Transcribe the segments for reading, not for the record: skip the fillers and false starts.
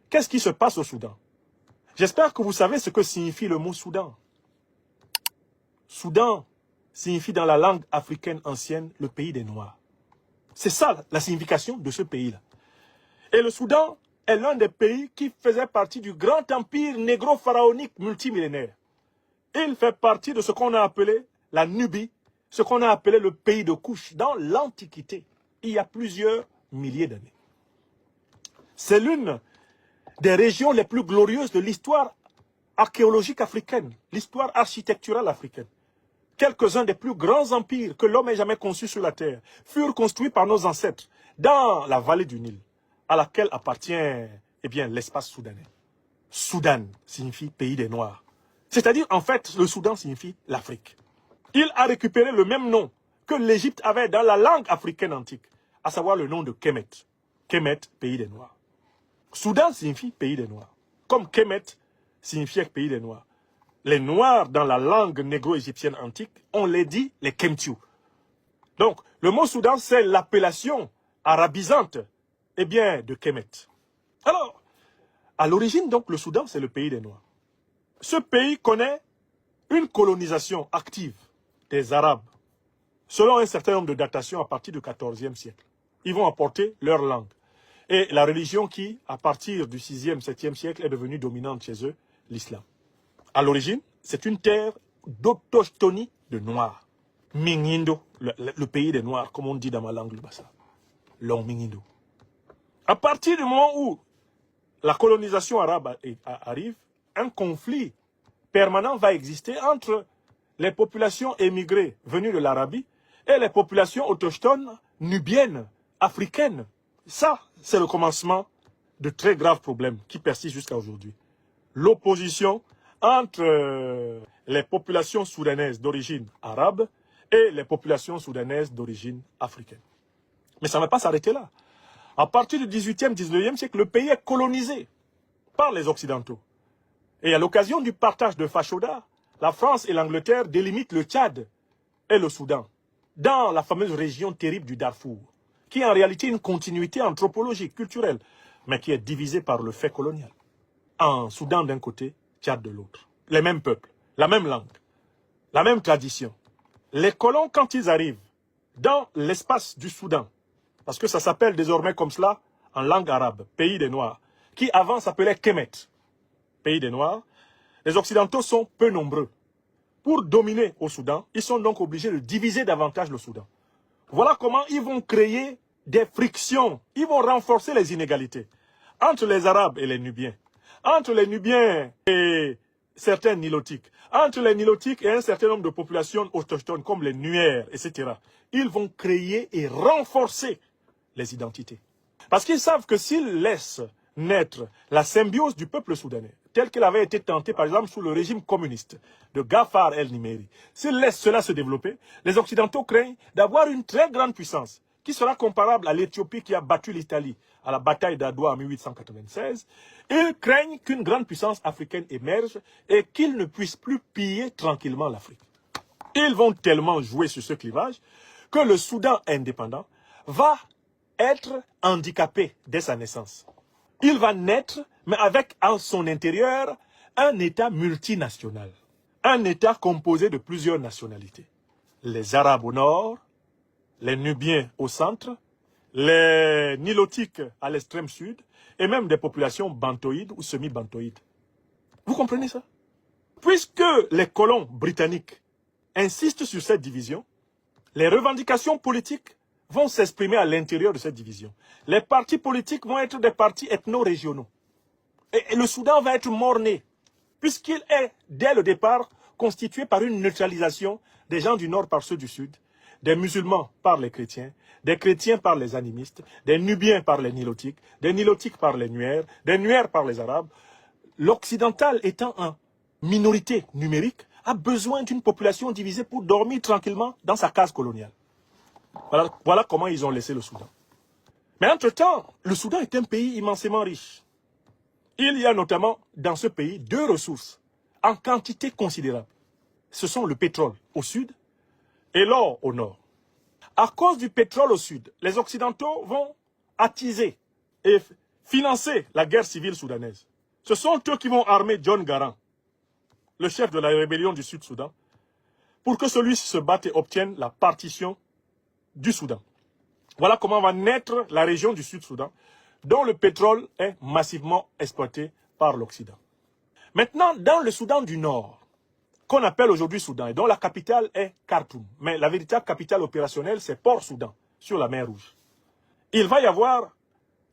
Qu'est-ce qui se passe au Soudan? J'espère que vous savez ce que signifie le mot Soudan. Soudan signifie dans la langue africaine ancienne le pays des Noirs. C'est ça la signification de ce pays-là. Et le Soudan est l'un des pays qui faisait partie du grand empire négro-pharaonique multimillénaire. Il fait partie de ce qu'on a appelé la Nubie, ce qu'on a appelé le pays de Couche dans l'Antiquité, il y a plusieurs milliers d'années. C'est l'une des régions les plus glorieuses de l'histoire archéologique africaine, l'histoire architecturale africaine. Quelques-uns des plus grands empires que l'homme ait jamais conçus sur la terre furent construits par nos ancêtres dans la vallée du Nil, à laquelle appartient l'espace soudanais. Soudan signifie pays des Noirs. C'est-à-dire, en fait, le Soudan signifie l'Afrique. Il a récupéré le même nom que l'Égypte avait dans la langue africaine antique, à savoir le nom de Kemet. Kemet, pays des Noirs. Soudan signifie pays des Noirs, comme Kemet signifiait pays des Noirs. Les Noirs, dans la langue négro-égyptienne antique, on les dit les Kemtiou. Donc, le mot Soudan, c'est l'appellation arabisante de Kemet. Alors, à l'origine, donc, le Soudan, c'est le pays des Noirs. Ce pays connaît une colonisation active des Arabes, selon un certain nombre de datations à partir du XIVe siècle. Ils vont apporter leur langue. Et la religion qui, à partir du 6e, 7e siècle, est devenue dominante chez eux, l'islam. À l'origine, c'est une terre d'autochtonie de Noirs. Mingindo, le pays des Noirs, comme on dit dans ma langue, le Bassa. Long Mingindo. À partir du moment où la colonisation arabe arrive, un conflit permanent va exister entre les populations émigrées venues de l'Arabie et les populations autochtones nubiennes, africaines. Ça, c'est le commencement de très graves problèmes qui persistent jusqu'à aujourd'hui. L'opposition entre les populations soudanaises d'origine arabe et les populations soudanaises d'origine africaine. Mais ça ne va pas s'arrêter là. À partir du 18e, 19e siècle, le pays est colonisé par les Occidentaux. Et à l'occasion du partage de Fashoda, la France et l'Angleterre délimitent le Tchad et le Soudan dans la fameuse région terrible du Darfour, qui est en réalité une continuité anthropologique, culturelle, mais qui est divisée par le fait colonial. En Soudan d'un côté, Tchad de l'autre. Les mêmes peuples, la même langue, la même tradition. Les colons, quand ils arrivent dans l'espace du Soudan, parce que ça s'appelle désormais comme cela en langue arabe, pays des Noirs, qui avant s'appelait Kemet, pays des Noirs, les Occidentaux sont peu nombreux. Pour dominer au Soudan, ils sont donc obligés de diviser davantage le Soudan. Voilà comment ils vont créer des frictions, ils vont renforcer les inégalités entre les Arabes et les Nubiens, entre les Nubiens et certains Nilotiques, entre les Nilotiques et un certain nombre de populations autochtones comme les Nuers, etc. Ils vont créer et renforcer les identités. Parce qu'ils savent que s'ils laissent naître la symbiose du peuple soudanais, telle qu'elle avait été tentée par exemple sous le régime communiste de Gafar el-Nimeri, s'ils laissent cela se développer, les Occidentaux craignent d'avoir une très grande puissance qui sera comparable à l'Éthiopie qui a battu l'Italie à la bataille d'Adwa en 1896. Ils craignent qu'une grande puissance africaine émerge et qu'ils ne puissent plus piller tranquillement l'Afrique. Ils vont tellement jouer sur ce clivage que le Soudan indépendant va être handicapé dès sa naissance. Il va naître, mais avec en son intérieur un État multinational. Un État composé de plusieurs nationalités. Les Arabes au nord, les Nubiens au centre, les Nilotiques à l'extrême sud, et même des populations bantoïdes ou semi-bantoïdes. Vous comprenez ça? Puisque les colons britanniques insistent sur cette division, les revendications politiques vont s'exprimer à l'intérieur de cette division. Les partis politiques vont être des partis ethno-régionaux. Et le Soudan va être mort-né, puisqu'il est, dès le départ, constitué par une neutralisation des gens du nord par ceux du sud, des musulmans par les chrétiens, des chrétiens par les animistes, des nubiens par les nilotiques, des nilotiques par les nuers, des nuers par les arabes. L'occidental étant en minorité numérique, a besoin d'une population divisée pour dormir tranquillement dans sa case coloniale. Voilà comment ils ont laissé le Soudan. Mais entre-temps, le Soudan est un pays immensément riche. Il y a notamment dans ce pays deux ressources en quantité considérable. Ce sont le pétrole au sud et l'or au nord. À cause du pétrole au sud, les Occidentaux vont attiser et financer la guerre civile soudanaise. Ce sont eux qui vont armer John Garang, le chef de la rébellion du Sud-Soudan, pour que celui-ci se batte et obtienne la partition du Soudan. Voilà comment va naître la région du Sud-Soudan, dont le pétrole est massivement exploité par l'Occident. Maintenant, dans le Soudan du Nord, qu'on appelle aujourd'hui Soudan, et dont la capitale est Khartoum, mais la véritable capitale opérationnelle, c'est Port-Soudan, sur la mer Rouge. Il va y avoir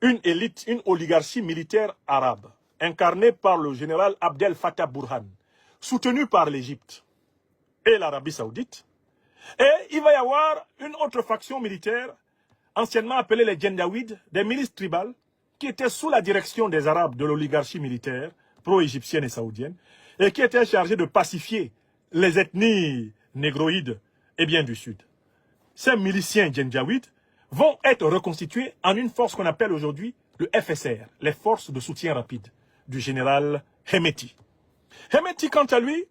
une élite, une oligarchie militaire arabe, incarnée par le général Abdel Fattah Burhan, soutenue par l'Égypte et l'Arabie Saoudite. Et il va y avoir une autre faction militaire, anciennement appelée les Janjaouides, des milices tribales, qui étaient sous la direction des Arabes de l'oligarchie militaire, pro-égyptienne et saoudienne, et qui étaient chargés de pacifier les ethnies négroïdes et bien du Sud. Ces miliciens Janjaouides vont être reconstitués en une force qu'on appelle aujourd'hui le FSR, les forces de soutien rapide du général Hemeti. Hemeti, quant à lui,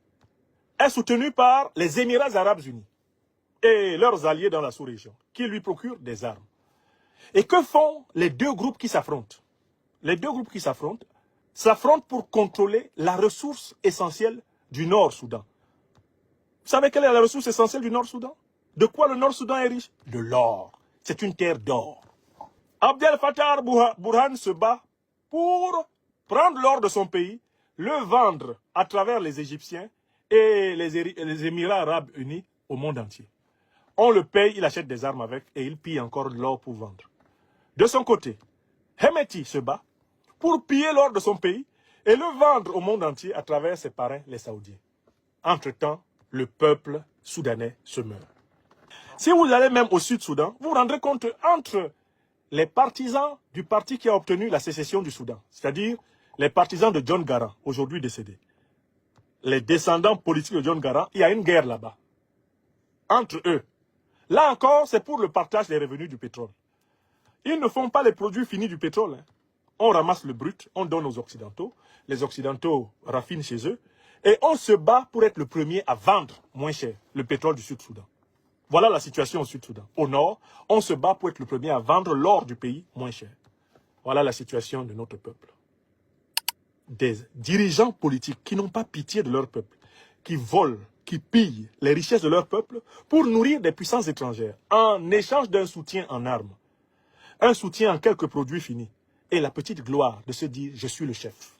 est soutenu par les Émirats arabes unis et leurs alliés dans la sous-région, qui lui procurent des armes. Et que font les deux groupes qui s'affrontent? Les deux groupes qui s'affrontent pour contrôler la ressource essentielle du Nord-Soudan. Vous savez quelle est la ressource essentielle du Nord-Soudan? De quoi le Nord-Soudan est riche? De l'or. C'est une terre d'or. Abdel Fattah Burhan se bat pour prendre l'or de son pays, le vendre à travers les Égyptiens et les Émirats arabes unis au monde entier. On le paye, il achète des armes avec et il pille encore de l'or pour vendre. De son côté, Hemeti se bat pour piller l'or de son pays et le vendre au monde entier à travers ses parrains, les Saoudiens. Entre-temps, le peuple soudanais se meurt. Si vous allez même au Sud-Soudan, vous vous rendrez compte entre les partisans du parti qui a obtenu la sécession du Soudan, c'est-à-dire les partisans de John Garang, aujourd'hui décédé, les descendants politiques de John Garang, il y a une guerre là-bas, entre eux. Là encore, c'est pour le partage des revenus du pétrole. Ils ne font pas les produits finis du pétrole. On ramasse le brut, on donne aux Occidentaux, les Occidentaux raffinent chez eux, et on se bat pour être le premier à vendre moins cher le pétrole du Sud-Soudan. Voilà la situation au Sud-Soudan. Au nord, on se bat pour être le premier à vendre l'or du pays moins cher. Voilà la situation de notre peuple. Des dirigeants politiques qui n'ont pas pitié de leur peuple, qui volent, qui pillent les richesses de leur peuple pour nourrir des puissances étrangères, en échange d'un soutien en armes, un soutien en quelques produits finis, et la petite gloire de se dire « je suis le chef ».